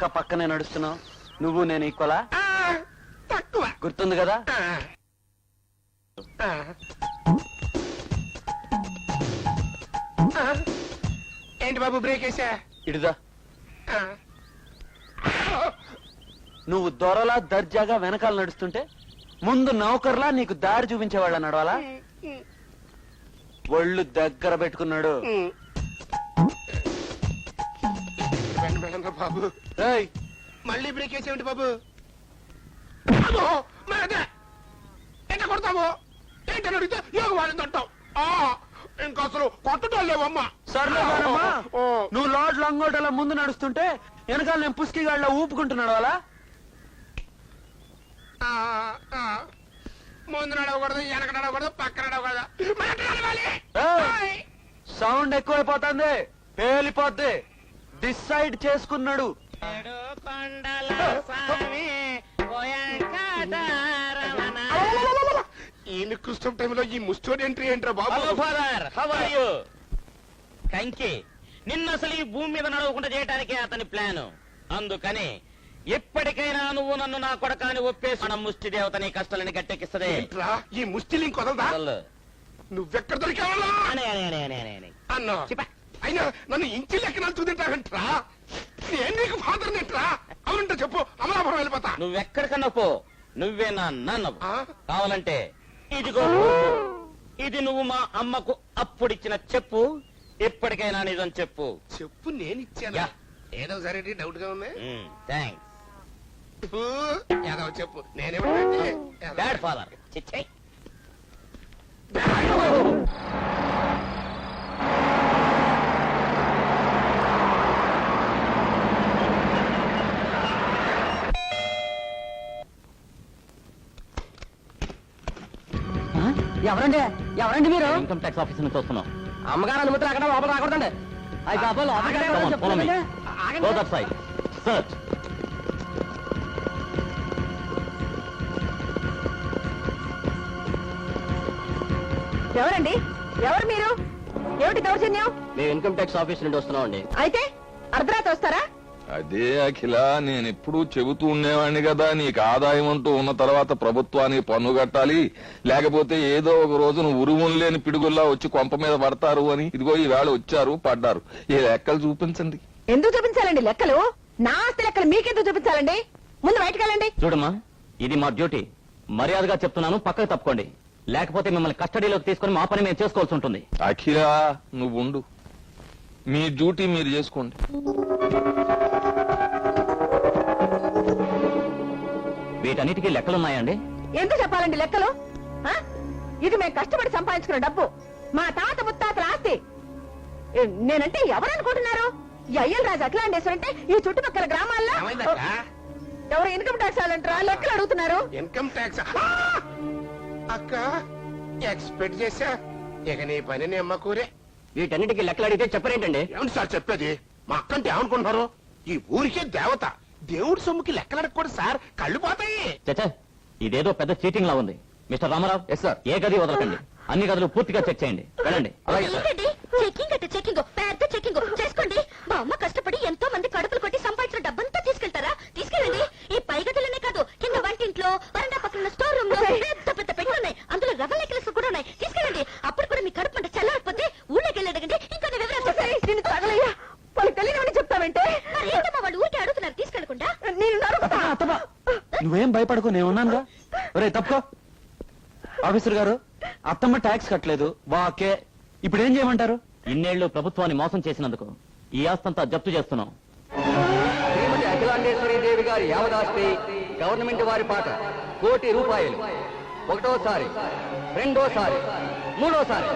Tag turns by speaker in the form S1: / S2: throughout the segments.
S1: పక్క పక్కనే నడుస్తున్నావు. నువ్వు నేను ఈక్వలా?
S2: తక్కువ.
S1: గుర్తుంది కదా?
S2: ఏంటి బాబు బ్రేక్ వేసా?
S1: ఇడుదా. నువ్వు దొరలా దర్జాగా వెనకాల నడుస్తుంటే ముందు నౌకర్లా నీకు దారి చూపించేవాళ్ళ నడవాలా? ఒళ్ళు దగ్గర పెట్టుకున్నాడు.
S2: బాబు
S1: ఏయ్,
S2: మళ్ళీ బ్రేక్ వేసేయండి బాబు. ఎంత కొడతావు? ఏంటని అడిగితే యోగ వాళ్ళని తట్టావు. ఇంకా అసలు కొట్టడం లేవమ్మా.
S1: సర్లే కానమ్మా, నువ్వు లాడ్ లంగోటలా ముందు నడుస్తుంటే వెనకాల నేను పుస్కిగాళ్ళ ఊపుకుంటున్నాడు అలా.
S2: ముందు నడవకూడదు, వెనక నడవకూడదు, పక్కన నడవకూడదు.
S1: సౌండ్ ఎక్కువైపోతుంది, పేలిపోద్ది. డిసైడ్ చేసుకున్నాడు.
S2: ఈ నికృష్టం టైంలో ఈ ముస్టోడ్ ఎంట్రీ ఏంట్రా బాబు?
S3: Hello father, how are you? కంకి నిన్న అసలు ఈ భూమి మీద నడవకుండా చేయడానికే అతని ప్లాన్. అందుకని ఎప్పటికైనా నువ్వు నన్ను నా కొడకాని ఒప్పేసి మన ముష్టి దేవత నీ కష్టాలని గట్టెక్కిస్తదే.
S2: ఏంట్రా ఈ ముష్టి లింక్ వదలదా? నువ్వెక్కడ దొరికావా అన్నా? అయినా నన్ను ఇంటి లెక్కన చూదింటావంట్రా? నేను నీకు ఫాదర్ నెట్రా? అవునంటే చెప్పు, అమలాపురం వెళ్ళిపోతా.
S3: నువ్వెక్కడికన్నా పో, నువ్వే నా నాన్న. కావాలంటే ఇదిగో, ఇది నువ్వు మా అమ్మకు అప్పుడిచ్చిన చెప్పు. ఎప్పటికైనా నిజం చెప్పు.
S2: చెప్పు, నేను ఇచ్చాను. ఏదో సరే డౌట్ గా ఉంది.
S3: థ్యాంక్స్.
S2: ఏదో చెప్పు, నేనేమంటే
S3: బ్యాడ్ ఫాదర్. చిచ్చై.
S1: ఎవరండి మీరు?
S3: ఇన్కమ్ ట్యాక్స్ ఆఫీస్ నుంచి వస్తున్నాం.
S1: అమ్మగారు అనుమతులు అక్కడ లోపల రాకూడదండి.
S4: ఎవరండి? ఎవరు మీరు? ఏమిటి దౌర్జన్యం?
S3: మేము ఇన్కమ్ ట్యాక్స్ ఆఫీస్ నుండి వస్తున్నాం అండి.
S4: అయితే అర్ధరాత్రి వస్తారా?
S5: అదే అఖిల, నేను ఎప్పుడూ చెబుతూ ఉండేవాడిని కదా, నీకు ఆదాయం అంటూ ఉన్న తర్వాత ప్రభుత్వానికి పన్ను కట్టాలి, లేకపోతే ఏదో ఒక రోజు నువ్వు ఉరుములు లేని పిడుగుల్లా వచ్చి కొంప మీద పడతారు అని. ఇదిగో ఈవేళ వచ్చారు, పడ్డారు. ఈ లెక్కలు చూపించండి.
S4: ఎందుకు చూపించాలండి లెక్కలు? నా ఆస్తి లెక్కలు మీకెందుకు చూపించాలండి? ముందు బయటకు వెళ్ళండి.
S3: చూడమ్మా, ఇది మా డ్యూటీ. మర్యాదగా చెప్తున్నాను, పక్కకు తప్పుకోండి. లేకపోతే మిమ్మల్ని కస్టడీలోకి తీసుకుని మా పని మేము చేసుకోవాల్సి ఉంటుంది.
S5: అఖిల, నువ్వు ఉండు, మీ డ్యూటీ మీరు చేసుకోండి.
S3: వీటన్నిటికీ లెక్కలున్నాయండి?
S4: ఎందుకు చెప్పాలండి లెక్కలు? ఇది మేము కష్టపడి సంపాదించుకున్న డబ్బు, మా తాత ముత్తాతల ఆస్తి. నేనంటే ఎవరనుకుంటున్నారు? ఈ అయ్యల్ రాజు అఖిలాండేశ్వర అంటే ఈ చుట్టుపక్కల గ్రామాల్లో ఎవరు ఇన్కమ్ ట్యాక్స్ వాళ్ళంటారా? లెక్కలు అడుగుతున్నారు.
S2: ఇన్కమ్ ట్యాక్స్ అక్క ఎక్స్పెక్ట్ చేశా. ఇక నీ పని నీ అమ్మ కూరే.
S3: వీటన్నిటికీ లెక్కలు అడిగితే చెప్పరేంటండి?
S2: ఏమిటి సార్ చెప్పేది? మా అక్కంటే ఏమనుకుంటున్నారు? ఈ ఊరికే దేవత, దేవుడి సొమ్ముకి లెక్కలడకూడదు సార్, కళ్ళు పోతాయి.
S3: చచ్చా, ఇదేదో పెద్ద చీటింగ్ లా ఉంది. మిస్టర్ రామారావు, ఎస్ సార్, ఏ గది వదలకండి. అన్ని గదులు పూర్తిగా చెక్ చేయండి. వెళ్ళండి.
S6: చెకింగ్ అంటే చెకింగ్, పెద్ద చెకింగ్ చేసుకోండి. మా అమ్మ కష్టపడి ఎంతో మంది కడుపులు కొట్టి సంపాదించిన డబ్బంతా తీసుకెళ్తారా? తీసుకెళ్ళండి. ఈ పై గదులనే కాదు, కింద వంటింట్లో, వరండా పక్కన స్టోర్ రూమ్ లో పెద్ద పెద్ద పెట్టి ఉన్నాయి. అందులో రవ్వ లెక్కలు కూడా ఉన్నాయి. తీసుకెళ్ళండి. అప్పుడు కూడా మీ కడుపు అంటే చల్లకపోతే ఊళ్ళోకి వెళ్ళడగండి. ఇంకా వివరాలు
S4: తగలయ్యా, వాళ్ళు తెలియని చెప్తావంటే
S6: ఏంటమ్మా వాళ్ళు ఊరికే అడుగుతున్నారు తీసుకెళ్లకుండా?
S1: నువ్వేం భయపడకు, నేను ఉన్నానుగా. ఒరే తప్పుకో. ఆఫీసర్ గారు, అత్తమ్మ ట్యాక్స్ కట్టలేదు. వాకే, ఇప్పుడు ఏం చేయమంటారు?
S3: ఇన్నేళ్లు ప్రభుత్వాన్ని మోసం చేసినందుకు ఈ ఆస్తంతా జప్తు చేస్తున్నాం.
S7: శ్రీమతి అఖిలాండేశ్వరి దేవి గారి యావదాస్తి గవర్నమెంట్ వారి పాట ₹1,00,00,000. ఒకటోసారి, రెండోసారి, మూడోసారి.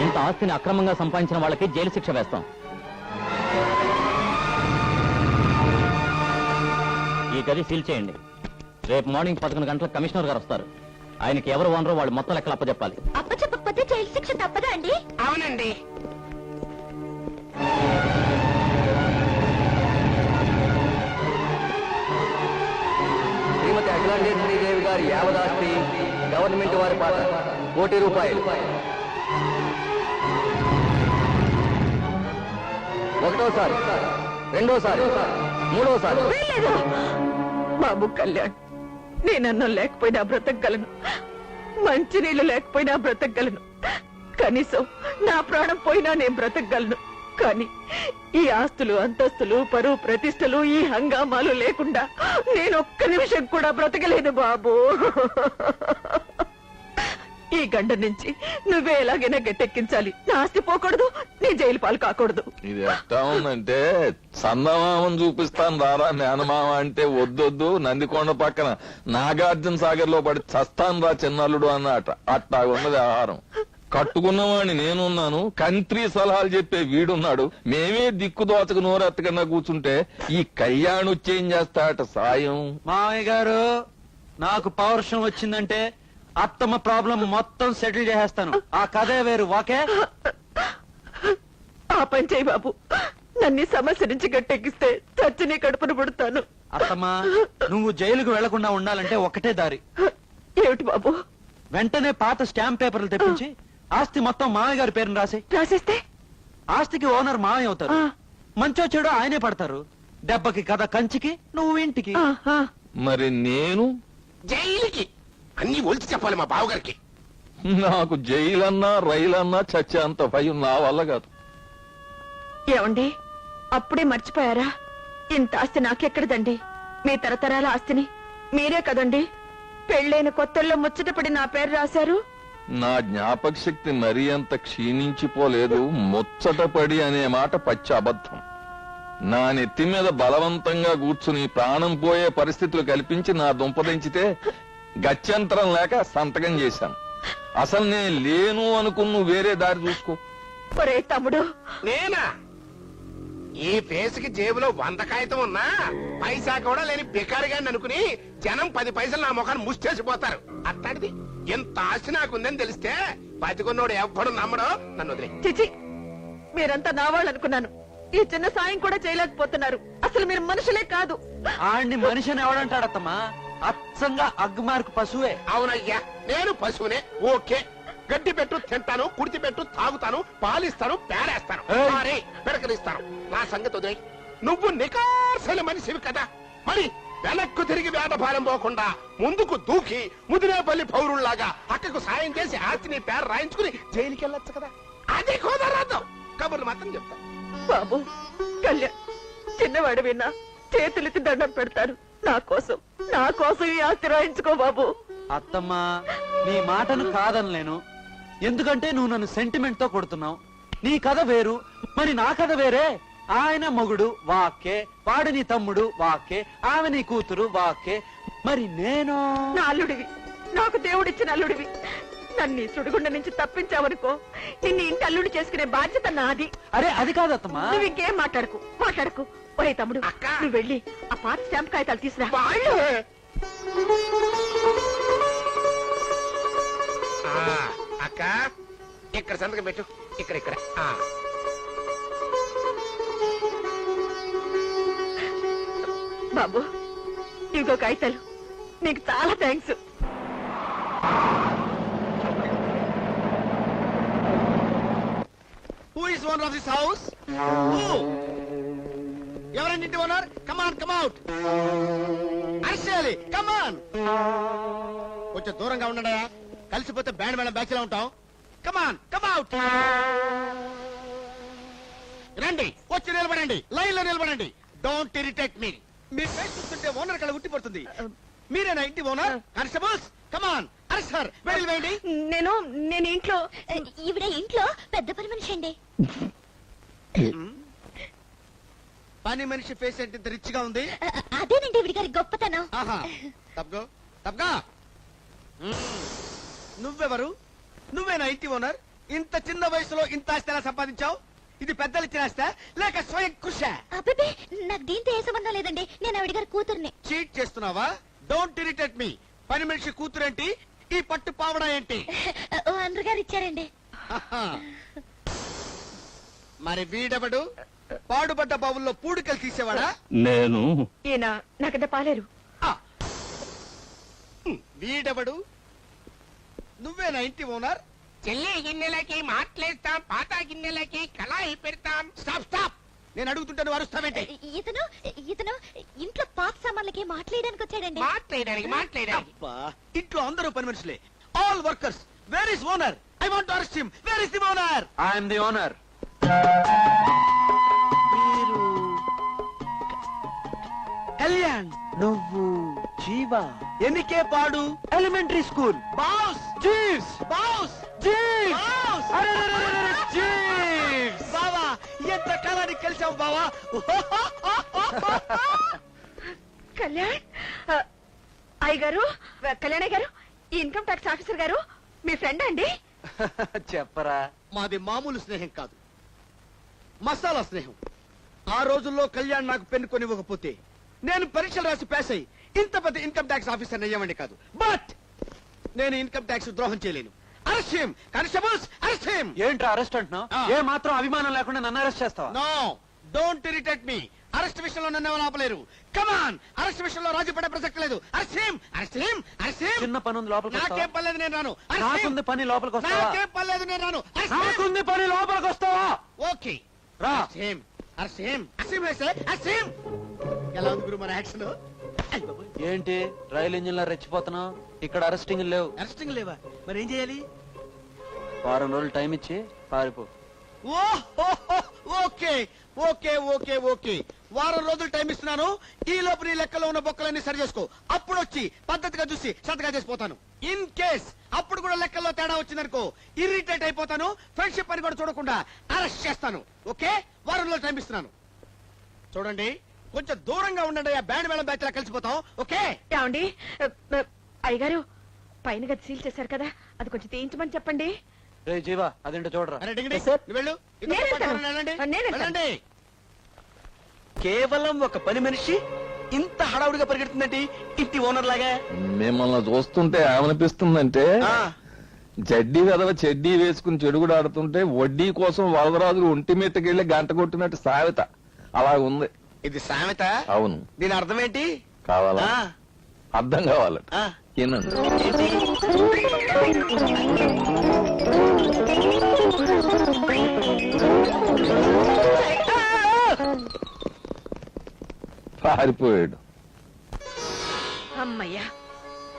S3: ఇంత ఆస్తిని అక్రమంగా సంపాదించిన వాళ్ళకి జైలు శిక్ష వేస్తాం. ఈ గది సీల్ చేయండి. రేపు మార్నింగ్ 11 గంటలకు కమిషనర్ గారు వస్తారు. ఆయనకి ఎవరు ఓనరో వాళ్ళు మొత్తం లెక్కలు అప్పచెప్పాలి.
S6: అప్పచెప్పకపోతే జైలు శిక్ష తప్పదా అండి?
S2: అవునండి.
S7: శ్రీమతి అఖిలాండేశ్వరి దేవి గారి యావదాస్తి గవర్నమెంట్ వారి పాట ₹1,00,00,000. ఒకటోసారి, రెండోసారి, మూడోసారి.
S4: వీల్లేదు. బాబు కళ్యాణ్, నేనన్నం లేకపోయినా బ్రతకగలను, మంచినీళ్ళు లేకపోయినా బ్రతకగలను, కనీసం నా ప్రాణం పోయినా నేను బ్రతకగలను. కానీ ఈ ఆస్తులు, అంతస్తులు, పరువు ప్రతిష్టలు, ఈ హంగామాలు లేకుండా నేను ఒక్క నిమిషం కూడా బ్రతకలేదు బాబు. ఈ గండ నుంచి నువ్వే ఎలాగైనా గట్టెక్కించాలి. నా ఆస్తి పోకూడదు, నీ జైలు పాలు కాకూడదు.
S5: ఇది ఎట్టా ఉందంటే చందమామం చూపిస్తాను రారా మేనమామ అంటే వద్దొద్దు, నందికొండ పక్కన నాగార్జున సాగర్ లో పడి చస్తాను రా చిన్నల్లుడు అన్నట. అట్టా ఉన్నది ఆహారం. కట్టుకున్నవాడిని నేనున్నాను, కంట్రీ సలహాలు చెప్పే వీడున్నాడు. మేమే దిక్కు దోచకు నోరెత్తకన్నా కూర్చుంటే ఈ కళ్యాణ్ వచ్చేం చేస్తాట సాయం.
S1: మామయ్య గారు, నాకు పౌరుషం వచ్చిందంటే అత్తమ్మ ప్రాబ్లం మొత్తం సెటిల్ చేసేస్తాను. ఆ కథే వేరు. ఓకే,
S4: ఆ పని చేయి బాబు. నన్ను ఈ సమస్య నుంచి గట్టెక్కిస్తే చచ్చి నీ కడుపును పుడతాను.
S1: అత్తమ్మ, నువ్వు జైలుకు వెళ్లకుండా ఉండాలంటే ఒకటే దారి.
S4: ఏమిటి బాబు?
S1: వెంటనే పాత స్టాంప్ పేపర్లు తెప్పించి ఆస్తి మొత్తం మామయ్య గారి పేరును
S4: రాసేస్తే
S1: ఆస్తికి ఓనర్ మామయ్య అవుతారు. మంచో చెడు ఆయనే పడతారు. దెబ్బకి కథ కంచికి, నువ్వు ఇంటికి.
S5: మరి నేను
S2: జైలుకి అన్ని ఒలిచి చెప్పాలి మా బావగారికి.
S5: నాకు జైలన్నా రైలన్నా చచ్చే అంత భయం నా వల్ల కాదు.
S4: ఏమండి, అప్పుడే మర్చిపోయారా? ఇంత ఆస్తి నాకెక్కడదండి. మీ తరతరాల ఆస్తిని మీరే కదండి పెళ్ళైన కొత్తల్లో ముచ్చటపడి నా పేరు రాశారు.
S5: నా జ్ఞాపక శక్తి మరీ అంత క్షీణించిపోలేదు. ముచ్చటపడి అనే మాట పచ్చి అబద్ధం. నా నెత్తి మీద బలవంతంగా కూర్చుని ప్రాణం పోయే పరిస్థితులు కల్పించి నా దుంపదించితే గత్యంతరం లేక సంతకం చేశాను. అసలు నేను లేను అనుకున్న వేరే దారి చూసుకో.
S4: ఒరే తమ్ముడు,
S2: నేనా? ఈ ఫేస్కి జేబులో 100 కాగితం ఉన్నా పైసా కూడా లేని బికారిగాన్ని అనుకుని జనం 10 పైసలు నా ముఖాన్ని ముష్టేసిపోతారు. అట్లాంటిది ఎంత ఆస్తి నాకుందని తెలిస్తే బతికున్నోడు ఎవ్వడు నమ్మడో. నన్ను వదిలే.
S4: చిచి, మీరంతా నా వాళ్ళు అనుకున్నాను. ఈ చిన్న సాయం కూడా చేయలేకపోతున్నారు. అసలు మీరు మనుషులే కాదు.
S1: ఆడిని మనిషిని ఎవడంటాడత్తమ్మా? అచ్చంగా అగ్గుమార్కు పశువే.
S2: అవునయ్యా, నేను పశువునే. ఓకే, గడ్డి పెట్టు తింటాను, కుడితి పెట్టు తాగుతాను, పాలిస్తాను, పేడేస్తాను,
S1: ఏయ్!
S2: పెడకలిస్తాను. నా సంగతి వదిలేయ్. నువ్వు నికార్సైన మనిషివి కదా, మరి వెనక్కు తిరిగి వేటభారం పోకుండా ముందుకు దూకి ముదిరేపల్లి పౌరుల్లాగా అక్కకు సాయం చేసి ఆస్తిని పేరు రాయించుకుని జైలుకి వెళ్ళొచ్చు కదా. అది కుదరదు. కబుర్లు మాత్రం చెప్తా.
S4: బాబు కళ్యాణ్, చిన్నవాడు విన్నా చేతులెత్తి దండం పెడతారు. నా కోసం ఈ ఆస్తి రాయించుకో బాబు.
S1: అత్తమ్మా, నీ మాటను కాదనలేను. ఎందుకంటే నువ్వు నన్ను సెంటిమెంట్ తో కొడుతున్నావు. నీ కథ వేరు, మరి నా కథ వేరే. ఆయన మొగుడు వాకే, వాడు నీ తమ్ముడు వాకే, ఆమె నీ కూతురు వాకే. మరి నేను
S4: నా అల్లుడివి, నాకు దేవుడిచ్చిన అల్లుడివి. నన్ను ఈ సుడిగుండ నుంచి తప్పించావనుకో, నిన్ను ఇంటి అల్లుడి చేసుకునే బాధ్యత నాది.
S1: అరే అది కాదత్తమ్మా.
S4: నువ్వు ఇంకేం మాట్లాడకు. ఒరే తమ్ముడు, నువ్వు వెళ్ళి ఆ పాత స్టాంప్ కాగితాలు తీసురా.
S2: అక్క, ఇక్కడ సంతకం పెట్టు. ఇక్కడ
S4: బాబు, ఇదిగో కాగితాలు. నీకు చాలా thanks.
S8: Who is owner of this house? Who? ఎవరండి owner? Come on, come out. అర్షాలి, come on. కొంచెం దూరంగా ఉండడా, కలిసిపోతే బ్యాండ్ మేళం బ్యాచ్ లో ఉంటాం. Come on, come out. రండి, వచ్చి నిలబడండి, లైన్ లో నిలబడండి. Don't irritate me. Me face చూస్తుంటే ఓనర్ కళ ఉట్టి పడుతుంది. మీరేనా ఇంటి owner? Constables, come on, arrest sir. వేయండి.
S4: నేను ఇంట్లో.
S6: ఈవిడ ఇంట్లో పెద్ద పని మనిషి అండి.
S8: పని మనిషి ఫేస్ ఏంటి ఇంత రిచ్ గా ఉంది?
S6: అదేనండి ఈవిడ గారి గొప్పతనం.
S8: తప్పగా నువ్వెవరు? నువ్వేనా ఇంటి ఓనర్? ఇంత చిన్న వయసులో ఇంత ఆస్తి ఎలా సంపాదించావు? ఇది పెద్దలు ఇచ్చిన ఆస్తా లేక స్వయం కృషి?
S6: అబ్బే, నాకు దీంతో ఏ సంబంధం లేదండి. నేను ఆవిడ గారి కూతుర్ని.
S8: చీట్ చేస్తున్నావా? డోంట్ ఇరిటేట్ మీ. పని మనిషి కూతురేంటి, ఈ పట్టు పావడా ఏంటి?
S6: అందరు గారు ఇచ్చారండి.
S8: మరి వీడెవడు? పాడుబడ్డ బావుల్లో పూడికలు తీసేవాడా?
S1: నేను.
S4: ఈయన నాకంత పాలేరు.
S8: వీడెవడు? నువ్వేనా ఇంటి ఓనర్?
S2: చెల్లి గిన్నెలకి మాట్లేస్తాం, పాత గిన్నెలకి కళాయి పెడతాం.
S8: Stop stop. నేను అడుగుతుంటే నువ్వు అరుస్తావేంటి?
S6: ఇతను ఇతను ఇంట్లో పాత సామాన్లకి మాట్లాడడానికి వచ్చాడండి.
S2: మాట్లాడడానికి
S8: అబ్బా, ఇంట్లో అందరూ పని మనుషులే, all workers. Where is owner? I want to arrest him. Where is the owner?
S1: I'm the owner.
S8: మీరు కళ్యాణ్,
S1: నువ్వు జీవా.
S8: ఎన్నికే పాడు.
S1: Elementary school.
S8: Boss,
S1: Jeeves.
S8: Boss,
S1: Jeeves.
S8: Boss.
S1: అరెరెరెరెరె, జీవ్స్.
S8: బావా, ఎంత కాలానికి కలిసావు బావా.
S4: కళ్యాణ్, అయ్య గారు, కళ్యాణ్ గారు, ఈ ఇన్కమ్ ట్యాక్స్ ఆఫీసర్ గారు మీ ఫ్రెండ్ అండి?
S1: చెప్పరా.
S8: మాది మామూలు స్నేహం కాదు, మసాలా స్నేహం. ఆ రోజుల్లో కళ్యాణ్ నాకు పెన్ను కొనివ్వకపోతే నేను పరీక్షలు రాసి పాస్ అయ్యి ఇంత పెద్ద ఇన్కమ్ ట్యాక్స్ ఆఫీసర్ అయ్యామండి కాదు. బట్ నేను ఇన్కమ్ ట్యాక్స్ ద్రోహం చేయలేను. Arrest him, constables, arrest him.
S1: ఏంట్రా అరెస్ట్ అంటున్నావు? ఏ మాత్రం అభిమానం లేకుండా నన్ను అరెస్ట్ చేస్తావా?
S8: No, don't irritate me. Arrest విషయంలో నన్ను ఎవరు ఆపలేరు. కమాన్, అరెస్ట్ విషయంలో రాజీ పడే ప్రసక్తి లేదు. Arrest him, arrest him, arrest him.
S1: చిన్న పని ఉంది, లోపలికి
S8: నాకేం
S1: వస్తావా?
S8: పర్లేదు, నేను రాను. Arrest him.
S1: నాకుంది పని, లోపలికి వస్తావా?
S8: నాకేం పర్లేదు, నేను రాను. Arrest him.
S1: నాకుంది పని, లోపలికి వస్తావా?
S8: ఓకే,
S1: రా.
S8: Arrest him, arrest him, arrest him, arrest him. ఎలా ఉంది గురు మన యాక్షన్?
S1: ఏంటి రైలు ఇంజిన్ లా రెచ్చిపోతున్నావు? ఇక్కడ అరెస్టింగ్ లేవు.
S8: అరెస్టింగ్ లేవా? మరి ఏం చేయాలి?
S1: వారం రోజులు టైం ఇచ్చి పారిపో.
S8: ఓకే ఓకే ఓకే ఓకే, వారం రోజులు టైం ఇస్తున్నాను. ఈ లోపు నీ లెక్కలో ఉన్న బొక్కలన్నీ సరి చేసుకో. అప్పుడు వచ్చి పద్ధతిగా చూసి సతగా చేసిపోతాను. ఇన్ కేస్ అప్పుడు కూడా లెక్కల్లో తేడా వచ్చిందనుకో, ఇరిటేట్ అయిపోతాను. ఫ్రెండ్షిప్ అని కూడా చూడకుండా అరెస్ట్ చేస్తాను. ఓకే, వారం రోజులు టైం ఇస్తున్నాను. చూడండి, కొంచెం దూరంగా ఉండండి. ఆ బ్యాండ్ మేళం బ్యాచ్ లా కలిసిపోతాం. ఓకే?
S4: ఏమండి, అయ్యగారు పైన గది సీల్ చేశారు కదా, అది కొంచెం తీయించమని చెప్పండి.
S1: రే జీవా, అదేంటో చూడరా.
S8: అరే డింగిడి,
S4: సార్.
S8: నువ్వు వెళ్ళు. ఇద్దరు
S4: నేను
S8: పాటు
S4: వెళ్తాను.
S8: వెళ్ళండి.
S4: నేను వెళ్తాను.
S8: వెళ్ళండి. కేవలం ఒక పని మనిషి ఇంత హడావుడిగా పరిగెడుతుందండి, ఇంటి ఓనర్ లాగా.
S5: మిమ్మల్ని చూస్తుంటే ఏమనిపిస్తుందంటే, జడ్డీ వెదవ చెడ్డీ వేసుకుని చెడుగుడు ఆడుతుంటే వడ్డీ కోసం వరదరాజులు ఒంటి మీదకెళ్ళి గంట కొట్టినట్టు సామెత అలా ఉంది.
S8: ఇది సామెత?
S5: అవును.
S8: దీని అర్థం ఏంటి?
S5: కావాలా?
S8: ఆ,
S5: అర్థం కావాలట.
S8: ఆ.
S5: ఏనండి? పారిపోయాడు.
S4: అమ్మయ్యా,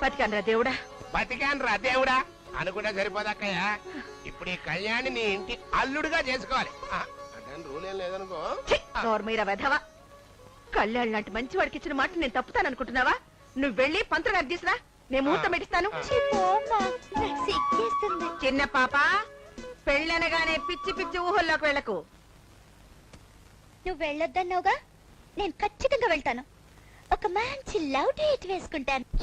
S4: బతికానరా దేవుడా.
S2: బతికాను రా దేవుడా అనుకుంటే సరిపోదక్కయ్యా. ఇప్పుడు ఈ కళ్యాణి నీ ఇంటి అల్లుడుగా చేసుకోవాలి. అదే రూల్ ఏం లేదనుకో.
S4: నోర్మీరా వెధవ. కళ్యాణ్ లాంటి మంచి వాడికి ఇచ్చిన మాట నేను తప్పుతాననుకుంటున్నావా? నువ్వు వెళ్ళి పంతులు గారికి తీసురా, నేను ముహూర్తం పెట్టిస్తాను.
S6: సిగ్గేస్తుంది.
S4: చిన్న పాప, పెళ్ళనగానే పిచ్చి పిచ్చి ఊహల్లోకి వెళ్ళకు.
S6: నువ్వు వెళ్ళొద్దన్నావుగా, నేను ఖచ్చితంగా వెళ్తాను. ఒక మంచి లవ్ డేట్ వేసుకుంటాను.